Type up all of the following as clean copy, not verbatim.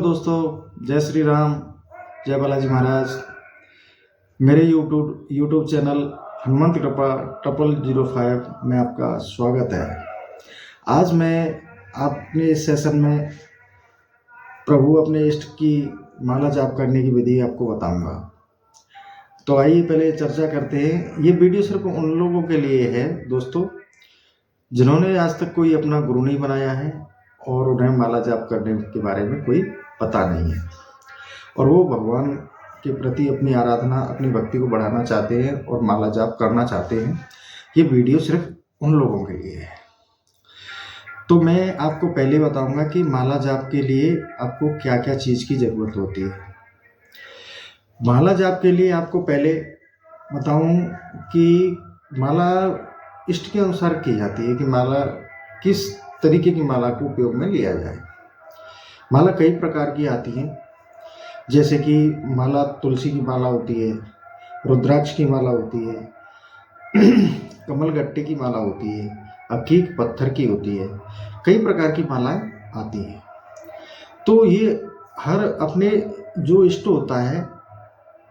दोस्तों, जय श्री राम, जय बालाजी महाराज। मेरे यूट्यूब चैनल हनुमंत कृपा 0005 में आपका स्वागत है। आज मैं अपने इस सेशन में प्रभु अपने इष्ट की माला जाप करने की विधि आपको बताऊंगा। तो आइए पहले चर्चा करते हैं। ये वीडियो सिर्फ उन लोगों के लिए है दोस्तों जिन्होंने आज तक कोई अपना गुरु नहीं बनाया है और उन्हें माला जाप करने के बारे में कोई पता नहीं है और वो भगवान के प्रति अपनी आराधना, अपनी भक्ति को बढ़ाना चाहते हैं और माला जाप करना चाहते हैं। ये वीडियो सिर्फ उन लोगों के लिए है। तो मैं आपको पहले बताऊंगा कि माला जाप के लिए आपको क्या क्या चीज़ की ज़रूरत होती है। माला जाप के लिए आपको पहले बताऊं कि माला इष्ट के अनुसार की जाती है कि माला किस तरीके की माला को उपयोग में लिया जाए। माला कई प्रकार की आती है, जैसे कि माला तुलसी की माला होती है, रुद्राक्ष की माला होती है, कमल गट्टे की माला होती है, अकीक पत्थर की होती है। कई प्रकार की मालाएं आती हैं। तो ये हर अपने जो इष्ट होता है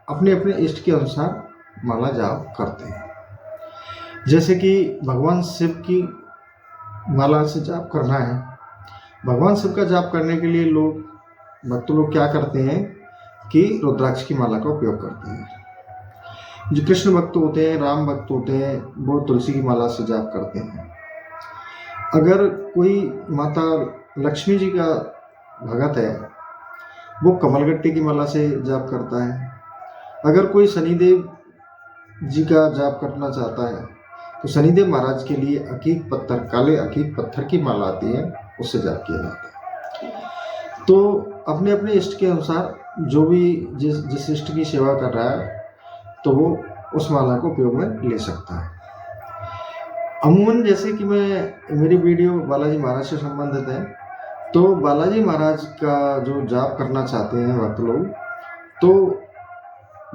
अपने अपने इष्ट के अनुसार माला जाप करते हैं। जैसे कि भगवान शिव की माला से जाप करना है। भगवान शिव का जाप करने के लिए भक्त लोग क्या करते हैं कि रुद्राक्ष की माला का उपयोग करते हैं। जो कृष्ण भक्त होते हैं, राम भक्त होते हैं, वो तुलसी की माला से जाप करते हैं। अगर कोई माता लक्ष्मी जी का भगत है, वो कमलगट्टे की माला से जाप करता है। अगर कोई शनिदेव जी का जाप करना चाहता है तो शनिदेव महाराज के लिए अकीक पत्थर, काले अकीक पत्थर की माला आती है, उससे जाप किया जाता है। तो अपने अपने इष्ट के अनुसार जो भी जिस इष्ट की सेवा कर रहा है तो वो उस माला को उपयोग में ले सकता है। अमूमन जैसे कि मेरी वीडियो बालाजी महाराज से संबंधित है, तो बालाजी महाराज का जो जाप करना चाहते हैं भक्त लोग, तो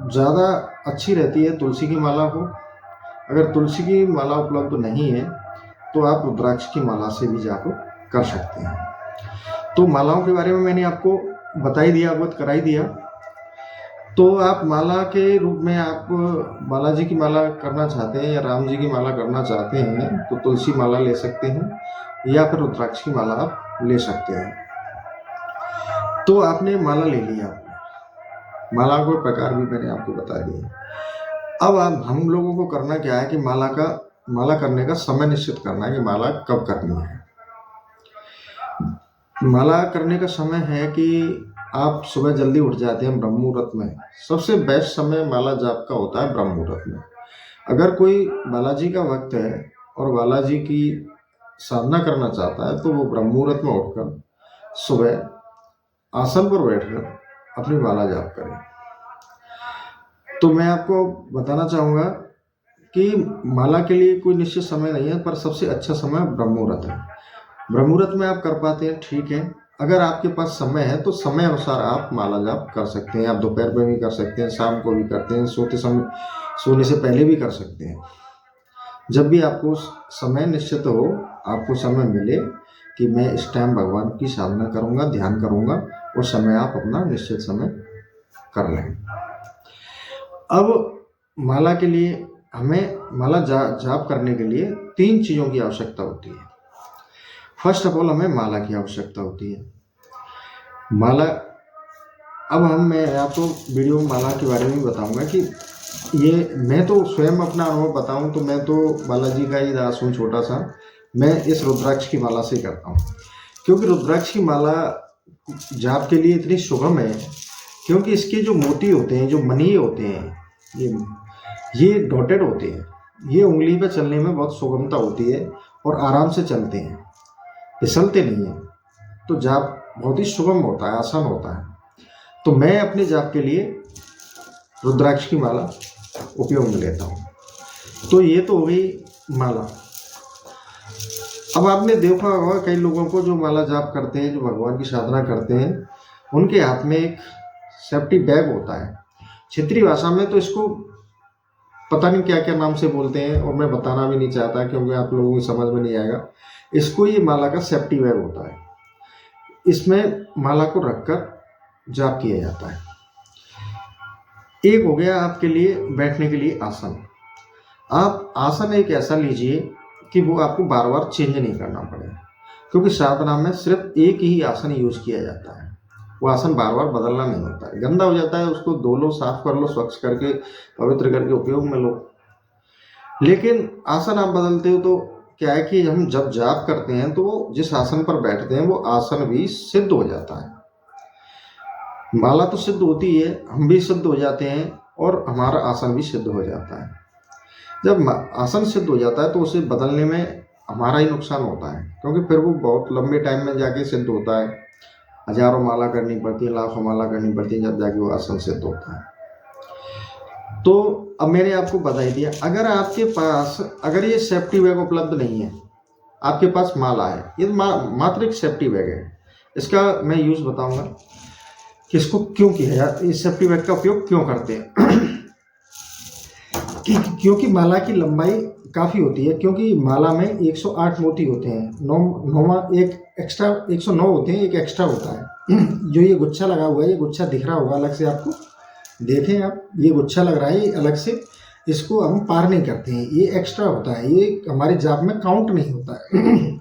ज़्यादा अच्छी रहती है तुलसी की माला को। अगर तुलसी की माला उपलब्ध नहीं है तो आप रुद्राक्ष की माला से भी जाप कर सकते हैं। तो मालाओं के बारे में मैंने आपको बता ही दिया, अवगत करा ही दिया। तो आप माला के रूप में आप बालाजी की माला करना चाहते हैं या राम जी की माला करना चाहते हैं तो तुलसी माला ले सकते हैं या फिर रुद्राक्ष की माला आप ले सकते हैं। तो आपने माला ले लिया, माला के प्रकार भी मैंने आपको बता दिए। अब हम लोगों को करना क्या है कि माला करने का समय निश्चित करना है कि माला कब करनी है। माला करने का समय है कि आप सुबह जल्दी उठ जाते हैं ब्रह्म मुहूर्त में। सबसे बेस्ट समय माला जाप का होता है ब्रह्म मुहूर्त में। अगर कोई बालाजी का भक्त है और बालाजी की साधना करना चाहता है तो वो ब्रह्म मुहूर्त में उठकर सुबह आसन पर बैठकर अपनी माला जाप करें। तो मैं आपको बताना चाहूँगा कि माला के लिए कोई निश्चित समय नहीं है, पर सबसे अच्छा समय ब्रह्म मुहूर्त है। ब्रह्म मुहूर्त में आप कर पाते हैं, ठीक है। अगर आपके पास समय है तो समय अनुसार आप माला जाप कर सकते हैं। आप दोपहर में भी कर सकते हैं, शाम को भी करते हैं, सोने से पहले भी कर सकते हैं। जब भी आपको समय निश्चित हो, आपको समय मिले कि मैं इस टाइम भगवान की साधना करूँगा, ध्यान करूँगा, उस समय आप अपना निश्चित समय कर लें। अब माला के लिए हमें माला जाप करने के लिए 3 चीज़ों की आवश्यकता होती है। फर्स्ट ऑफ ऑल हमें माला की आवश्यकता होती है। माला, अब मैं आपको वीडियो में माला के बारे में बताऊंगा कि ये मैं तो स्वयं अपना अनुभव बताऊं तो मैं तो बालाजी का ही दास हूँ, छोटा सा। मैं इस रुद्राक्ष की माला से करता हूँ, क्योंकि रुद्राक्ष की माला जाप के लिए इतनी सुगम है क्योंकि इसके जो मोती होते हैं, जो मनी होते हैं, ये डॉटेड होते हैं। ये उंगली पे चलने में बहुत सुगमता होती है और आराम से चलते हैं, फिसलते नहीं हैं। तो जाप बहुत ही सुगम होता है, आसान होता है। तो मैं अपने जाप के लिए रुद्राक्ष की माला उपयोग में लेता हूँ। तो ये तो हो गई माला। अब आपने देखा होगा कई लोगों को जो माला जाप करते हैं, जो भगवान की साधना करते हैं, उनके हाथ में एक सेफ्टी बैग होता है। क्षेत्रीय भाषा में तो इसको पता नहीं क्या क्या नाम से बोलते हैं और मैं बताना भी नहीं चाहता क्योंकि आप लोगों को समझ में नहीं आएगा। इसको ये माला का सेफ्टी बैग होता है। इसमें माला को रखकर जाप किया जाता है। एक हो गया आपके लिए बैठने के लिए आसन। आप आसन एक ऐसा लीजिए कि वो आपको बार बार चेंज नहीं करना पड़े, क्योंकि साधना में सिर्फ एक ही आसन यूज किया जाता है। वो आसन बार बार बदलना नहीं होता है, गंदा हो जाता है उसको धो लो, साफ कर लो, स्वच्छ करके पवित्र करके उपयोग में लो। लेकिन आसन आप बदलते हो तो क्या है कि हम जब जाप करते हैं तो जिस आसन पर बैठते हैं वो आसन भी सिद्ध हो जाता है। माला तो सिद्ध होती है, हम भी सिद्ध हो जाते हैं और हमारा आसन भी सिद्ध हो जाता है। जब आसन सिद्ध हो जाता है तो उसे बदलने में हमारा ही नुकसान होता है, क्योंकि फिर वो बहुत लंबे टाइम में जाके सिद्ध होता है। हजारों माला करनी पड़ती है, लाखों माला करनी पड़ती है, जब जाके वो आसन सिद्ध होता है। तो अब मैंने आपको बता ही दिया, अगर आपके पास अगर ये सेफ्टी बैग उपलब्ध नहीं है, आपके पास माला है, ये मात्र एक सेफ्टी बैग है। इसका मैं यूज़ बताऊंगा कि इसको क्यों किया जाए, इस सेफ्टी बैग का उपयोग क्यों करते हैं। क्योंकि माला की लंबाई काफ़ी होती है, क्योंकि माला में 108 मोती होते हैं, 9वां एक एक्स्ट्रा 109 होते हैं, एक एक्स्ट्रा होता है। जो ये गुच्छा लगा हुआ है, ये गुच्छा दिख रहा होगा अलग से आपको, देखें आप, ये गुच्छा लग रहा है, ये अलग से, इसको हम पार नहीं करते हैं, ये एक्स्ट्रा होता है, ये हमारे जाप में काउंट नहीं होता है।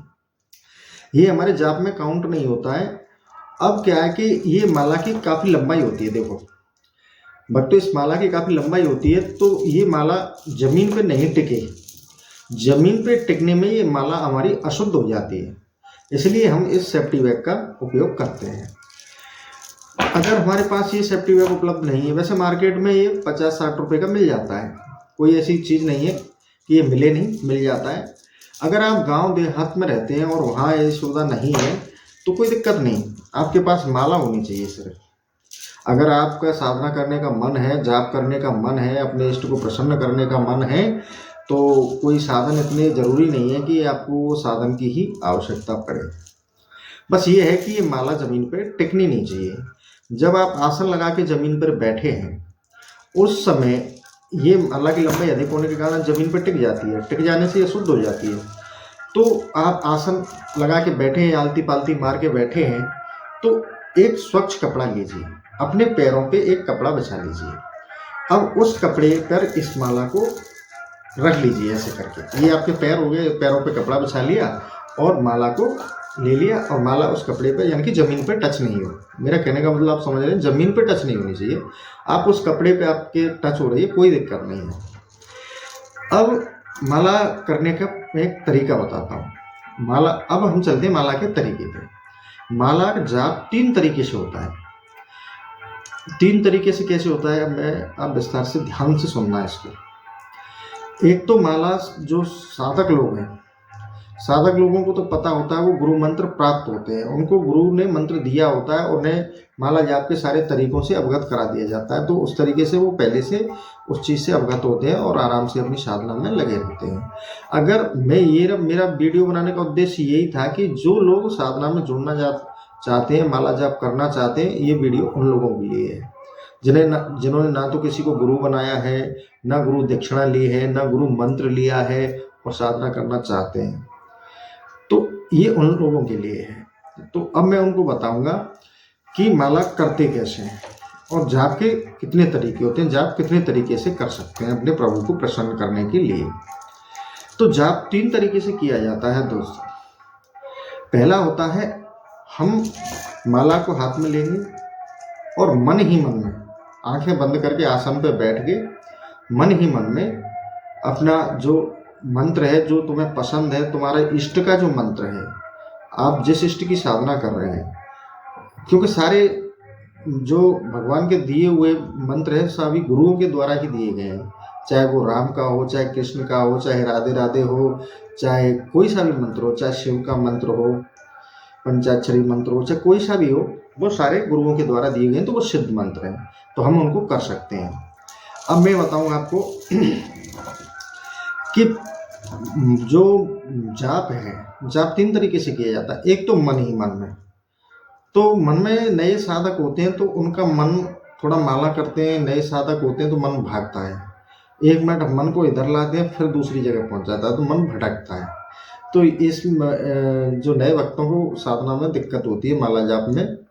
ये हमारे जाप में काउंट नहीं होता है। अब क्या है कि ये माला की काफ़ी लंबाई होती है, देखो भक्तों, इस माला की काफ़ी लंबाई होती है, तो ये माला जमीन पे नहीं टिके। जमीन पे टिकने में ये माला हमारी अशुद्ध हो जाती है, इसलिए हम इस सेफ्टी बैग का उपयोग करते हैं। अगर हमारे पास ये सेफ्टी बैग उपलब्ध नहीं है, वैसे मार्केट में ये 50-60 रुपये का मिल जाता है, कोई ऐसी चीज़ नहीं है कि ये मिले नहीं, मिल जाता है। अगर आप गांव देहात में रहते हैं और वहाँ ये सुविधा नहीं है तो कोई दिक्कत नहीं, आपके पास माला होनी चाहिए सिर्फ। अगर आपका साधना करने का मन है, जाप करने का मन है, अपने इष्ट को प्रसन्न करने का मन है, तो कोई साधन इतने ज़रूरी नहीं है कि आपको वो साधन की ही आवश्यकता पड़े। बस ये है कि ये माला ज़मीन पर टिकनी नहीं चाहिए। जब आप आसन लगा के ज़मीन पर बैठे हैं, उस समय ये माला की लंबाई अधिक होने के कारण ज़मीन पर टिक जाती है, टिक जाने से ये शुद्ध हो जाती है। तो आप आसन लगा के बैठे हैं, आलती पालती मार के बैठे हैं, तो एक स्वच्छ कपड़ा लीजिए, अपने पैरों पे एक कपड़ा बिछा लीजिए। अब उस कपड़े पर इस माला को रख लीजिए ऐसे करके, ये आपके पैर हो गए, पैरों पे कपड़ा बिछा लिया और माला को ले लिया, और माला उस कपड़े पे, यानी कि ज़मीन पे टच नहीं हो। मेरा कहने का मतलब आप समझ रहे हैं, ज़मीन पे टच नहीं होनी चाहिए, आप उस कपड़े पे आपके टच हो रही है, कोई दिक्कत नहीं है। अब माला करने का मैं एक तरीका बताता हूँ। माला, अब हम चलते हैं माला के तरीके पे। माला का जाप 3 तरीके से होता है। 3 तरीके से कैसे होता है, मैं आप विस्तार से ध्यान से सुनना है इसको। एक तो माला जो साधक लोग हैं, साधक लोगों को तो पता होता है, वो गुरु मंत्र प्राप्त होते हैं, उनको गुरु ने मंत्र दिया होता है, उन्हें माला जाप के सारे तरीकों से अवगत करा दिया जाता है, तो उस तरीके से वो पहले से उस चीज़ से अवगत होते हैं और आराम से अपनी साधना में लगे रहते हैं। अगर मैं मेरा वीडियो बनाने का उद्देश्य यही था कि जो लोग साधना में जुड़ना चाहते हैं, माला जाप करना चाहते हैं, ये वीडियो उन लोगों के लिए है जिन्होंने ना तो किसी को गुरु बनाया है, ना गुरु दक्षिणा ली है, ना गुरु मंत्र लिया है और साधना करना चाहते हैं, तो ये उन लोगों के लिए है। तो अब मैं उनको बताऊंगा कि माला करते कैसे हैं और जाप के कितने तरीके होते हैं, जाप कितने तरीके से कर सकते हैं अपने प्रभु को प्रसन्न करने के लिए। तो जाप 3 तरीके से किया जाता है दोस्तों। पहला होता है, हम माला को हाथ में लेंगे और मन ही मन में आंखें बंद करके आसन पे बैठ के मन ही मन में अपना जो मंत्र है, जो तुम्हें पसंद है, तुम्हारे इष्ट का जो मंत्र है, आप जिस इष्ट की साधना कर रहे हैं, क्योंकि सारे जो भगवान के दिए हुए मंत्र है सभी गुरुओं के द्वारा ही दिए गए हैं, चाहे वो राम का हो, चाहे कृष्ण का हो, चाहे राधे राधे हो, चाहे कोई सा भी मंत्र हो, चाहे शिव का मंत्र हो, पंचाक्षरी मंत्र हो, चाहे कोई सा भी हो, वो सारे गुरुओं के द्वारा दिए गए हैं, तो वो सिद्ध मंत्र हैं, तो हम उनको कर सकते हैं। अब मैं बताऊँ आपको कि जो जाप है, जाप 3 तरीके से किया जाता है। एक तो मन ही मन में, तो मन में नए साधक होते हैं तो उनका मन थोड़ा माला करते हैं, नए साधक होते हैं तो मन भागता है, 1 मिनट मन को इधर लाते हैं फिर दूसरी जगह पहुंच जाता है, तो मन भटकता है। तो इस जो नए भक्तों को साधना में दिक्कत होती है माला जाप में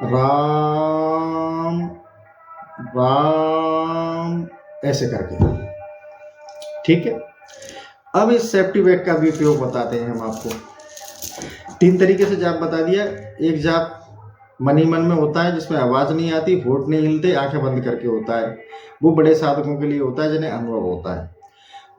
राम राम ऐसे करके। ठीक है, अब इस सेफ्टी बैग का भी उपयोग बताते हैं हम आपको। 3 तरीके से जाप बता दिया। एक जाप मन ही मन में होता है, जिसमें आवाज़ नहीं आती, होंठ नहीं हिलते, आंखें बंद करके होता है, वो बड़े साधकों के लिए होता है जिन्हें अनुभव होता है।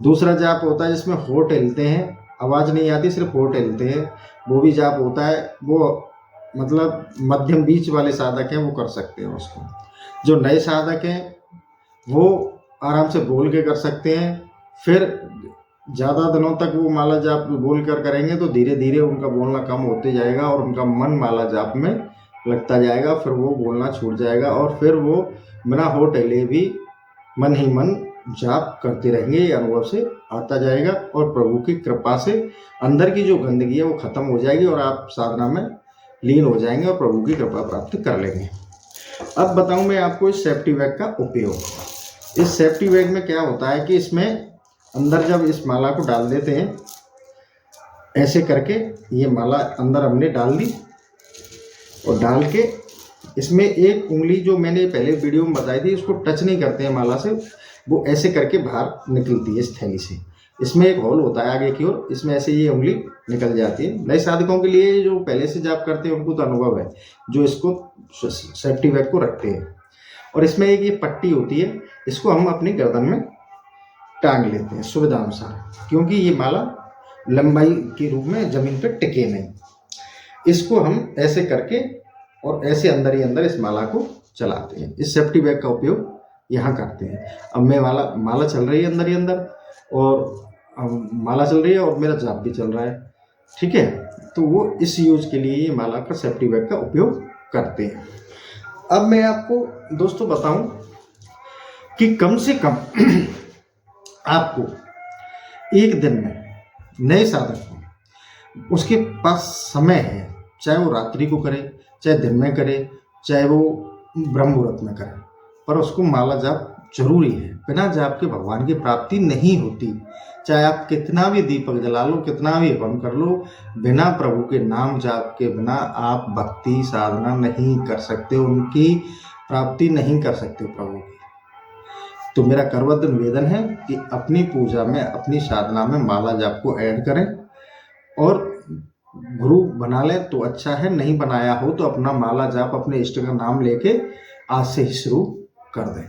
दूसरा जाप होता है जिसमें होंठ हिलते हैं, आवाज़ नहीं आती, सिर्फ होंठ हिलते हैं, वो भी जाप होता है। वो मतलब मध्यम बीच वाले साधक हैं वो कर सकते हैं उसको। जो नए साधक हैं वो आराम से बोल के कर सकते हैं। फिर ज़्यादा दिनों तक वो माला जाप बोल कर करेंगे तो धीरे धीरे उनका बोलना कम होते जाएगा और उनका मन माला जाप में लगता जाएगा। फिर वो बोलना छूट जाएगा और फिर वो बिना होठ हिले भी मन ही मन जाप करते रहेंगे। ये अनुभव से आता जाएगा और प्रभु की कृपा से अंदर की जो गंदगी है वो खत्म हो जाएगी और आप साधना में लीन हो जाएंगे और प्रभु की कृपा प्राप्त कर लेंगे। अब बताऊं मैं आपको इस सेफ्टी बैग का उपयोग। इस सेफ्टी बैग में क्या होता है कि इसमें अंदर जब इस माला को डाल देते हैं ऐसे करके, ये माला अंदर हमने डाल दी और डाल के इसमें एक उंगली जो मैंने पहले वीडियो में बताई थी उसको टच नहीं करते हैं माला से, वो ऐसे करके बाहर निकलती है इस थैली से। इसमें एक होल होता है आगे की ओर, इसमें ऐसे ये उंगली निकल जाती है। नए साधकों के लिए जो पहले से जाप करते हैं उनको तो अनुभव है, जो इसको सेफ्टी बैग को रखते हैं। और इसमें एक ये पट्टी होती है, इसको हम अपनी गर्दन में टांग लेते हैं सुविधा अनुसार, क्योंकि ये माला लंबाई के रूप में जमीन पर टिके नहीं। इसको हम ऐसे करके और ऐसे अंदर ही अंदर इस माला को चलाते हैं। इस सेफ्टी बैग का उपयोग यहाँ करते हैं। अब मैं माला चल रही है अंदर ही अंदर, और माला चल रही है और मेरा जाप भी चल रहा है। ठीक है, तो वो इस यूज के लिए ये माला का सेफ्टी बैग का उपयोग करते हैं। अब मैं आपको दोस्तों बताऊं कि कम से कम आपको एक दिन में नए साधक को उसके पास समय है, चाहे वो रात्रि को करे, चाहे दिन में करे, चाहे वो ब्रह्म मुहूर्त में करे, पर उसको माला जाप जरूरी है। बिना जाप के भगवान की प्राप्ति नहीं होती। चाहे आप कितना भी दीपक जला लो, कितना भी हवन कर लो, बिना प्रभु के नाम जाप के बिना आप भक्ति साधना नहीं कर सकते, उनकी प्राप्ति नहीं कर सकते प्रभु की। तो मेरा करबद्ध निवेदन है कि अपनी पूजा में, अपनी साधना में माला जाप को ऐड करें, और गुरु बना लें तो अच्छा है, नहीं बनाया हो तो अपना माला जाप अपने इष्ट का नाम लेके आज से ही शुरू कर दें।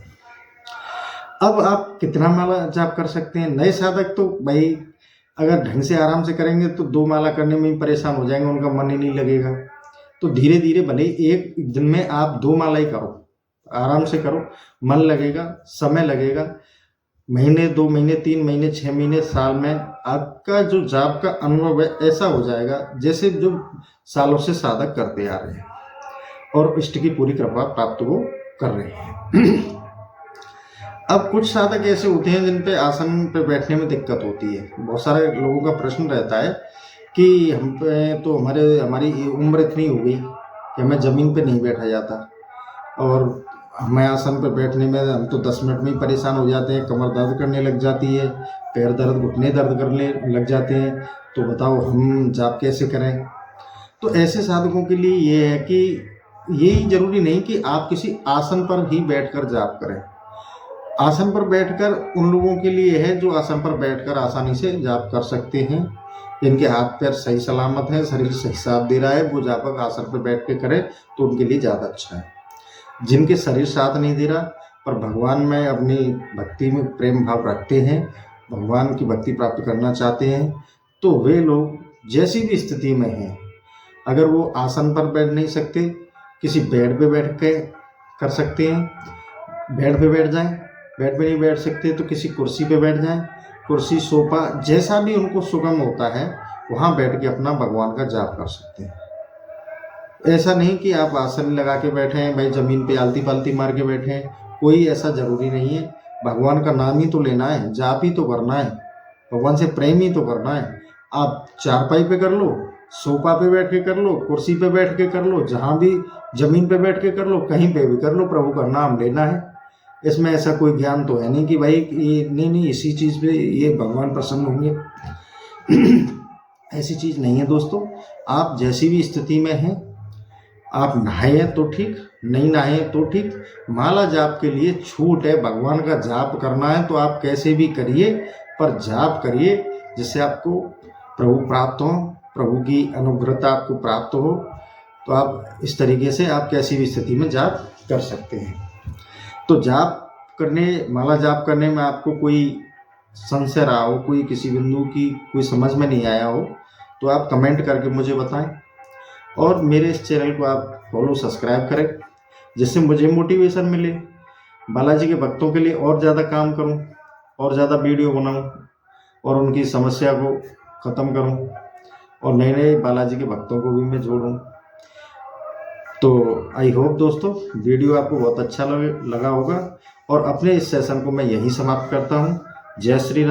अब आप कितना माला जाप कर सकते हैं? नए साधक तो भाई अगर ढंग से आराम से करेंगे तो 2 माला करने में ही परेशान हो जाएंगे, उनका मन ही नहीं लगेगा। तो धीरे धीरे भले एक दिन में आप 2 माला ही करो, आराम से करो, मन लगेगा, समय लगेगा। महीने, 2 महीने, 3 महीने, 6 महीने, साल में आपका जो जाप का अनुभव है ऐसा हो जाएगा जैसे जो सालों से साधक करते आ रहे हैं और इष्ट की पूरी कृपा प्राप्त वो कर रहे हैं। अब कुछ साधक ऐसे होते हैं जिन पे आसन पे बैठने में दिक्कत होती है। बहुत सारे लोगों का प्रश्न रहता है कि हम पे तो हमारी उम्र इतनी हो गई कि हमें ज़मीन पे नहीं बैठा जाता, और हमें आसन पर बैठने में हम तो 10 मिनट में ही परेशान हो जाते हैं, कमर दर्द करने लग जाती है, पैर दर्द, घुटने दर्द करने लग जाते हैं, तो बताओ हम जाप कैसे करें? तो ऐसे साधकों के लिए ये है कि यही जरूरी नहीं कि आप किसी आसन पर ही बैठकर जाप करें। आसन पर बैठकर उन लोगों के लिए है जो आसन पर बैठकर आसानी से जाप कर सकते हैं, जिनके हाथ पैर सही सलामत हैं, शरीर सही साथ दे रहा है, वो जापक आसन पर बैठ के करें तो उनके लिए ज़्यादा अच्छा है। जिनके शरीर साथ नहीं दे रहा पर भगवान में अपनी भक्ति में प्रेम भाव रखते हैं, भगवान की भक्ति प्राप्त करना चाहते हैं, तो वे लोग जैसी भी स्थिति में हैं, अगर वो आसन पर बैठ नहीं सकते, किसी बेड पे बैठ के कर सकते हैं, बेड पे बैठ जाएं। बेड पे नहीं बैठ सकते तो किसी कुर्सी पे बैठ जाएं, कुर्सी, सोफा, जैसा भी उनको सुगम होता है वहाँ बैठ के अपना भगवान का जाप कर सकते हैं। ऐसा नहीं कि आप आसन लगा के बैठे हैं, भाई ज़मीन पे आलती पालती मार के बैठे हैं, कोई ऐसा ज़रूरी नहीं है। भगवान का नाम ही तो लेना है, जाप ही तो करना है, भगवान से प्रेम ही तो करना है। आप चारपाई पे कर लो, सोफा पे बैठ के कर लो, कुर्सी पे बैठ के कर लो, जहाँ भी ज़मीन पे बैठ के कर लो, कहीं पे भी कर लो, प्रभु का नाम लेना है। इसमें ऐसा कोई ज्ञान तो है नहीं कि भाई ये नहीं इसी चीज़ पे ये भगवान प्रसन्न होंगे। ऐसी चीज़ नहीं है दोस्तों। आप जैसी भी स्थिति में हैं, आप नहाए तो ठीक, नहीं नहाए तो ठीक। माला जाप के लिए छूट है। भगवान का जाप करना है तो आप कैसे भी करिए, पर जाप करिए जिससे आपको प्रभु प्राप्त हो, प्रभु की अनुग्रहता आपको प्राप्त हो। तो आप इस तरीके से आप कैसी भी स्थिति में जाप कर सकते हैं। तो जाप करने, माला जाप करने में आपको कोई संशय रहा हो, कोई किसी बिंदु की कोई समझ में नहीं आया हो, तो आप कमेंट करके मुझे बताएं। और मेरे इस चैनल को आप फॉलो सब्सक्राइब करें, जिससे मुझे मोटिवेशन मिले, बालाजी के भक्तों के लिए और ज़्यादा काम करूं, और ज़्यादा वीडियो बनाऊं, और उनकी समस्या को ख़त्म करूं, और नए नए बालाजी के भक्तों को भी मैं जोड़ूं। तो आई होप दोस्तों वीडियो आपको बहुत अच्छा लगा होगा, और अपने इस सेशन को मैं यहीं समाप्त करता हूं। जय श्री राम।